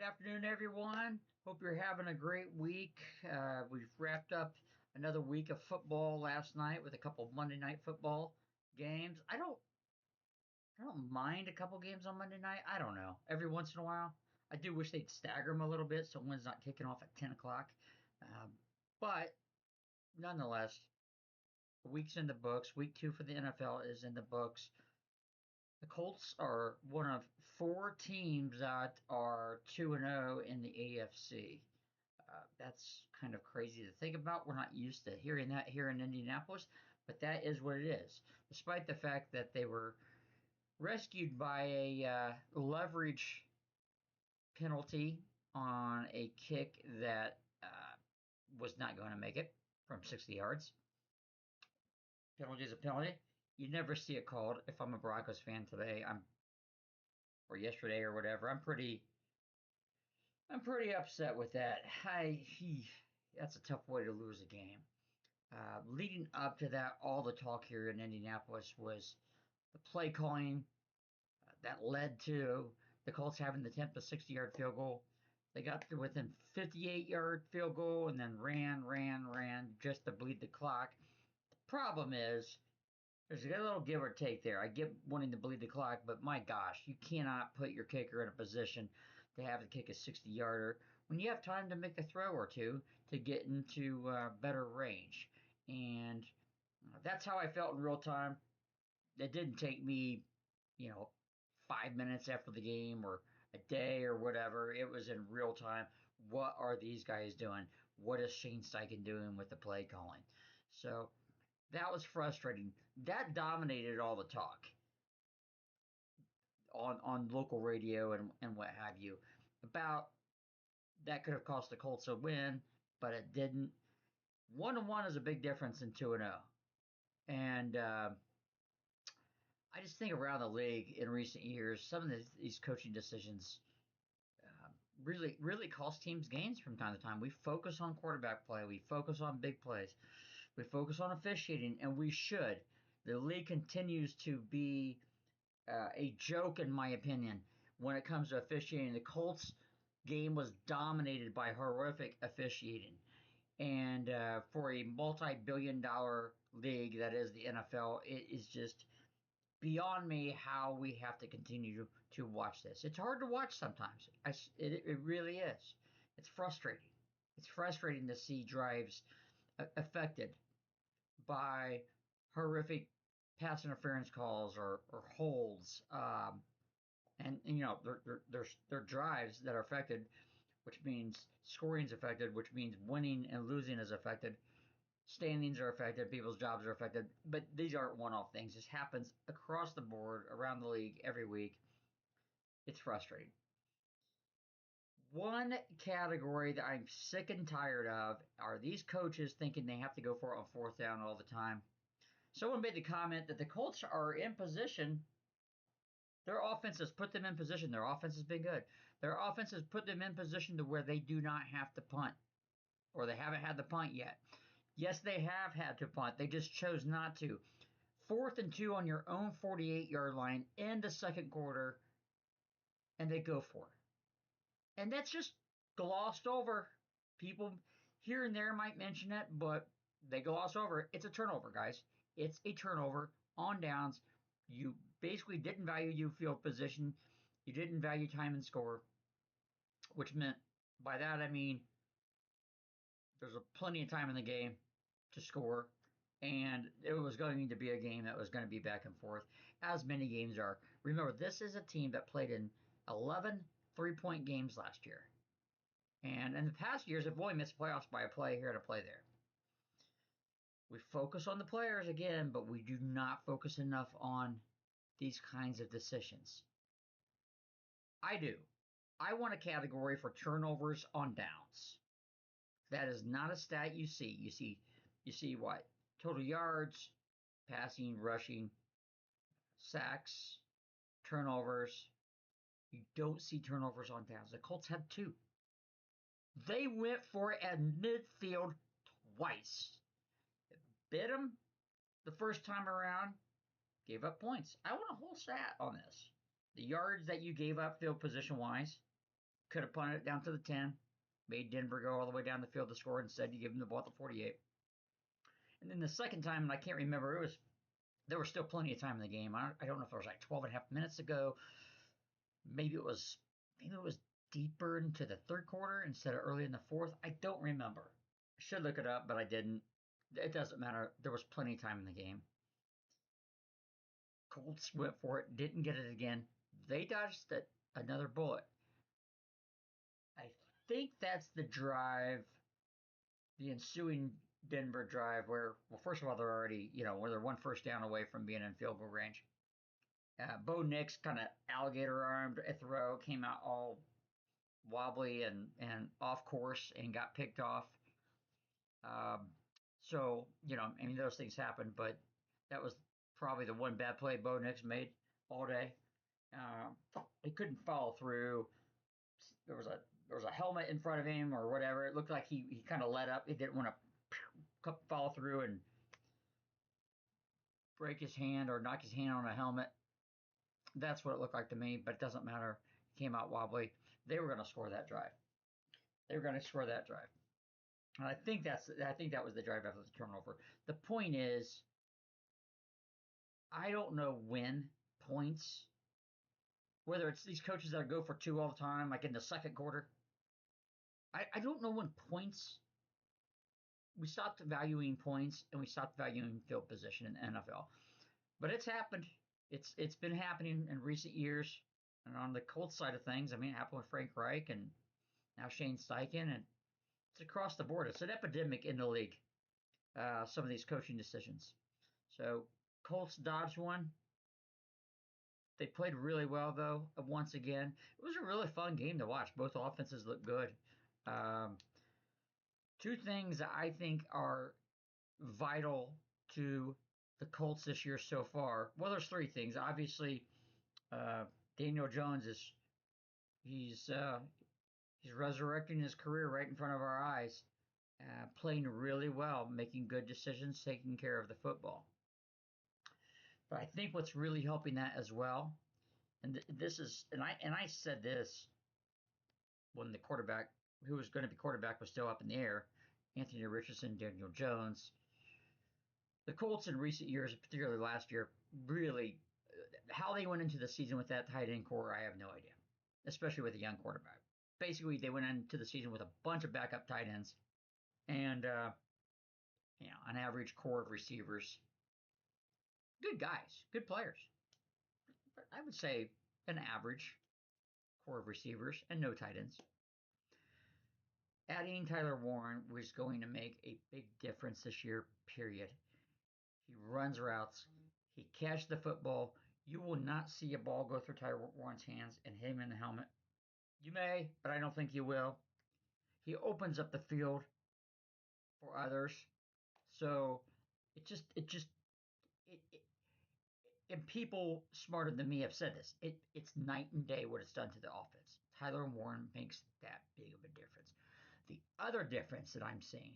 Good afternoon, everyone. Hope you're having a great week. We've wrapped up another week of football last night with a couple Monday night football games. I don't mind a couple games on Monday night. I don't know. Every once in a while, I do wish they'd stagger them a little bit so one's not kicking off at 10 o'clock. Um, but nonetheless, the week's in the books. Week 2 for the NFL is in the books. The Colts are one of 4 teams that are 2-0 in the AFC. That's kind of crazy to think about. We're not used to hearing that here in Indianapolis, but that is what it is. Despite the fact that they were rescued by a leverage penalty on a kick that was not going to make it from 60 yards. Penalty is a penalty. You never see it called. If I'm a Broncos fan today, or yesterday or whatever, I'm pretty upset with that. That's a tough way to lose a game. Leading up to that, all the talk here in Indianapolis was the play calling that led to the Colts having to attempt a 60-yard field goal. They got to within 58-yard field goal and then ran just to bleed the clock. The problem is there's a little give or take there. I get wanting to bleed the clock, but my gosh, you cannot put your kicker in a position to have to kick a 60-yarder when you have time to make a throw or two to get into better range. And that's how I felt in real time. It didn't take me, you know, 5 minutes after the game or a day or whatever. It was in real time. What are these guys doing? What is Shane Steichen doing with the play calling? So that was frustrating. That dominated all the talk on local radio and what have you about that could have cost the Colts a win, but it didn't. 1-1 is a big difference in 2-0. And I just think around the league in recent years, some of these coaching decisions really cost teams games from time to time. We focus on quarterback play. We focus on big plays. We focus on officiating, and we should. The league continues to be a joke, in my opinion, when it comes to officiating. The Colts game was dominated by horrific officiating. And for a multi-billion-dollar league that is the NFL, it is just beyond me how we have to continue to watch this. It's hard to watch sometimes. It really is. It's frustrating. It's frustrating to see drives affected by horrific pass interference calls or holds. And you know, their drives that are affected, which means scoring is affected, which means winning and losing is affected. Standings are affected, people's jobs are affected, but these aren't one-off things. This happens across the board, around the league, every week. It's frustrating. One category that I'm sick and tired of are these coaches thinking they have to go for it on fourth down all the time. Someone made the comment that the Colts are in position. Their offense has put them in position. Their offense has been good. Their offense has put them in position to where they do not have to punt, or they haven't had to punt yet. Yes, they have had to punt. They just chose not to. 4th and 2 on your own 48-yard line in the second quarter, and they go for it. And that's just glossed over. People here and there might mention it, but they gloss over it. It's a turnover, guys. It's a turnover on downs. You basically didn't value your field position. You didn't value time and score, which meant, by that I mean, there's plenty of time in the game to score, and it was going to be a game that was going to be back and forth, as many games are. Remember, this is a team that played in 11 three-point games last year. And in the past years, have only missed playoffs by a play here and a play there. We focus on the players again, but we do not focus enough on these kinds of decisions. I do. I want a category for turnovers on downs. That is not a stat you see. You see what? Total yards, passing, rushing, sacks, turnovers. You don't see turnovers on downs. The Colts had 2. They went for it at midfield twice. Bit them the first time around, gave up points. I want a whole stat on this. The yards that you gave up field position wise Could have punted it down to the 10, made Denver go all the way down the field to score. Instead, you give them the ball at the 48. And then the second time, and I can't remember, there was still plenty of time in the game. I don't know if it was like 12 and a half minutes to go. Maybe it was deeper into the third quarter instead of early in the fourth. I don't remember. I should look it up, but I didn't. It doesn't matter. There was plenty of time in the game. Colts went for it, didn't get it again. They dodged another bullet. I think that's the drive, the ensuing Denver drive, where, well, first of all, they're already, where they're one first down away from being in field goal range. Bo Nix kind of alligator armed a throw, came out all wobbly and off course and got picked off. So, those things happen, but that was probably the one bad play Bo Nix made all day. He couldn't follow through. There was a helmet in front of him or whatever. It looked like he kind of let up. He didn't want to follow through and break his hand or knock his hand on a helmet. That's what it looked like to me, but it doesn't matter. He came out wobbly. They were going to score that drive. And I think that was the drive after the turnover. The point is, I don't know when points, whether it's these coaches that go for two all the time, like in the second quarter. I don't know when points. We stopped valuing points and we stopped valuing field position in the NFL. But it's happened. It's been happening in recent years. And on the Colts side of things, it happened with Frank Reich and now Shane Steichen, and it's across the board. It's an epidemic in the league. Some of these coaching decisions. So Colts dodged one. They played really well, though, once again. It was a really fun game to watch. Both offenses looked good. Two things that I think are vital to the Colts this year so far. Well, there's three things. Obviously, Daniel Jones he's resurrecting his career right in front of our eyes, playing really well, making good decisions, taking care of the football. But I think what's really helping that as well, and I said this when the quarterback who was going to be quarterback was still up in the air, Anthony Richardson, Daniel Jones. The Colts in recent years, particularly last year, really, how they went into the season with that tight end core, I have no idea, especially with a young quarterback. Basically, they went into the season with a bunch of backup tight ends and an average core of receivers. Good guys, good players. But I would say an average core of receivers and no tight ends. Adding Tyler Warren was going to make a big difference this year, period. He runs routes. He catches the football. You will not see a ball go through Tyler Warren's hands and hit him in the helmet. You may, but I don't think you will. He opens up the field for others. So and people smarter than me have said this. It's night and day what it's done to the offense. Tyler Warren makes that big of a difference. The other difference that I'm seeing,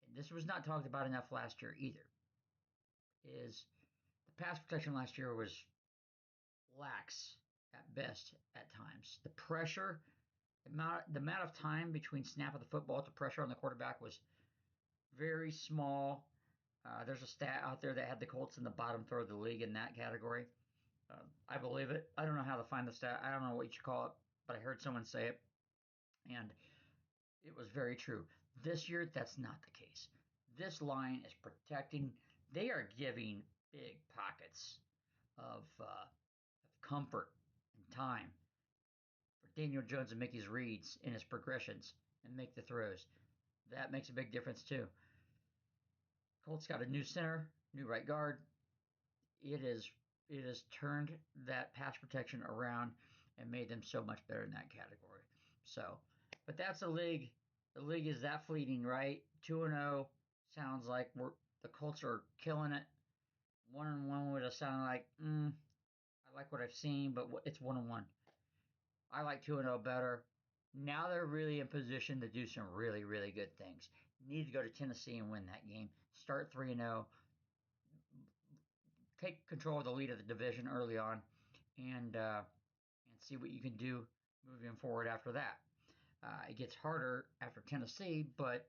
and this was not talked about enough last year either, is the pass protection last year was lax at best at times. The pressure, the amount of time between snap of the football to pressure on the quarterback was very small. There's a stat out there that had the Colts in the bottom third of the league in that category. I believe it. I don't know how to find the stat. I don't know what you call it, but I heard someone say it, and it was very true. This year, that's not the case. This line is protecting. They are giving big pockets of comfort and time for Daniel Jones to make his reads and his progressions and make the throws. That makes a big difference too. Colts got a new center, new right guard. It has turned that pass protection around and made them so much better in that category. So, but that's a league. The league is that fleeting, right? 2-0 sounds like the Colts are killing it. 1-1 would have sounded like, I like what I've seen, but it's 1-1. I like 2-0 better. Now they're really in position to do some really, really good things. Need to go to Tennessee and win that game. Start 3-0. Take control of the lead of the division early on, and see what you can do moving forward after that. It gets harder after Tennessee, but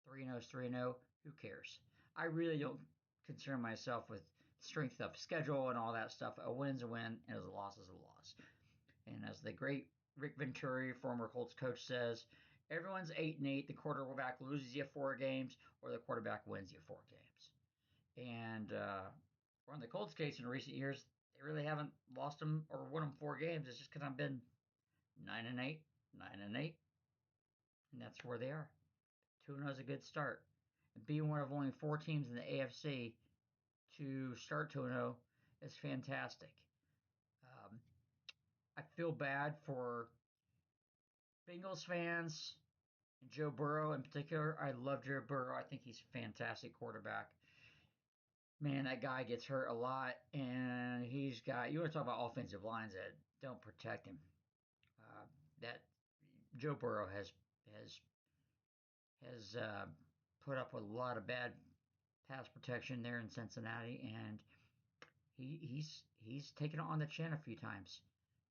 3-0 is 3-0. Who cares? I really don't concern myself with strength of schedule and all that stuff. A win's a win, and a loss is a loss. And as the great Rick Venturi, former Colts coach, says, everyone's 8-8. The quarterback loses you 4 games, or the quarterback wins you 4 games. And for in the Colts case in recent years, they really haven't lost them or won them 4 games. It's just because I've been 9-8, 9-8, and that's where they are. 2-0 is a good start. And being one of only 4 teams in the AFC to start 2-0 is fantastic. I feel bad for Bengals fans and Joe Burrow in particular. I love Joe Burrow. I think he's a fantastic quarterback. Man, that guy gets hurt a lot, and he's got, you want to talk about offensive lines that don't protect him. That Joe Burrow has put up with a lot of bad pass protection there in Cincinnati, and he's taken it on the chin a few times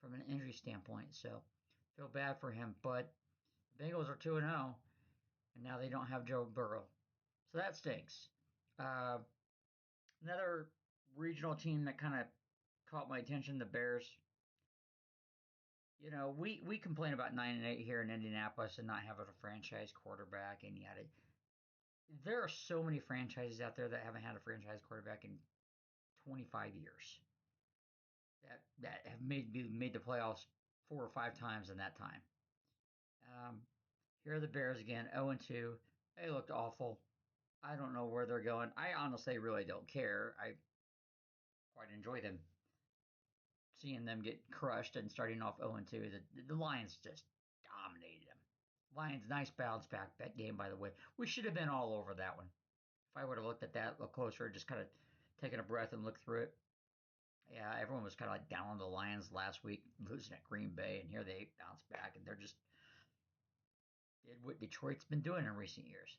from an injury standpoint. So feel bad for him, but the Bengals are 2-0, and now they don't have Joe Burrow, so that stinks. Another regional team that kind of caught my attention, the Bears. You know, we complain about 9-8 here in Indianapolis and not having a franchise quarterback, and yet there are so many franchises out there that haven't had a franchise quarterback in 25 years that have made the playoffs 4 or 5 times in that time. Here are the Bears again, 0-2. They looked awful. I don't know where they're going. I honestly really don't care. I quite enjoy them, seeing them get crushed and starting off 0-2. The Lions just dominated them. Lions, nice bounce back that game, by the way. We should have been all over that one. If I would have looked at that a little closer, just kind of taken a breath and looked through it. Yeah, everyone was kind of like down on the Lions last week, losing at Green Bay, and here they bounce back, and they're just did what Detroit's been doing in recent years.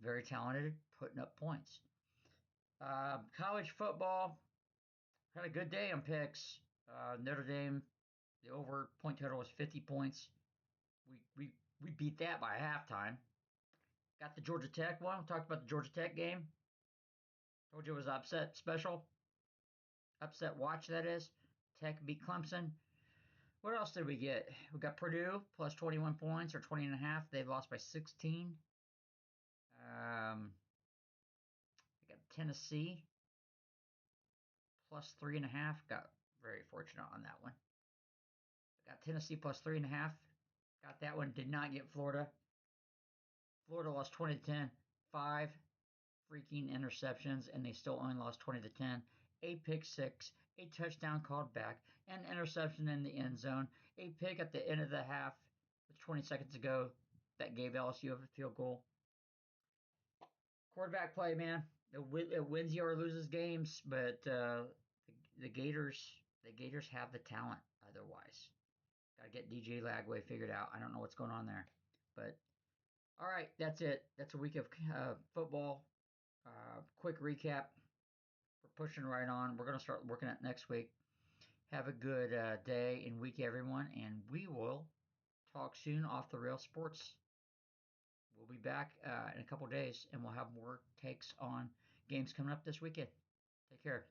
Very talented, putting up points. College football, had a good day on picks. Notre Dame, the over point total was 50 points. We beat that by halftime. Got the Georgia Tech one. We talked about the Georgia Tech game. Told you it was upset special. Upset watch, that is. Tech beat Clemson. What else did we get? We got Purdue plus 21 points or 20 and a half. They lost by 16. We got Tennessee plus 3.5. Got very fortunate on that one. Got Tennessee plus 3.5. Got that one. Did not get Florida. Florida lost 20-10. 5 freaking interceptions, and they still only lost 20-10. A pick six, a touchdown called back, an interception in the end zone, a pick at the end of the half with 20 seconds to go that gave LSU a field goal. Quarterback play, man. It wins you or loses games, but the Gators have the talent otherwise. Got to get DJ Lagway figured out. I don't know what's going on there. But, all right, that's it. That's a week of football. Quick recap. We're pushing right on. We're going to start working at next week. Have a good day and week, everyone, and we will talk soon off the Rail Sports. We'll be back in a couple days, and we'll have more takes on games coming up this weekend. Take care.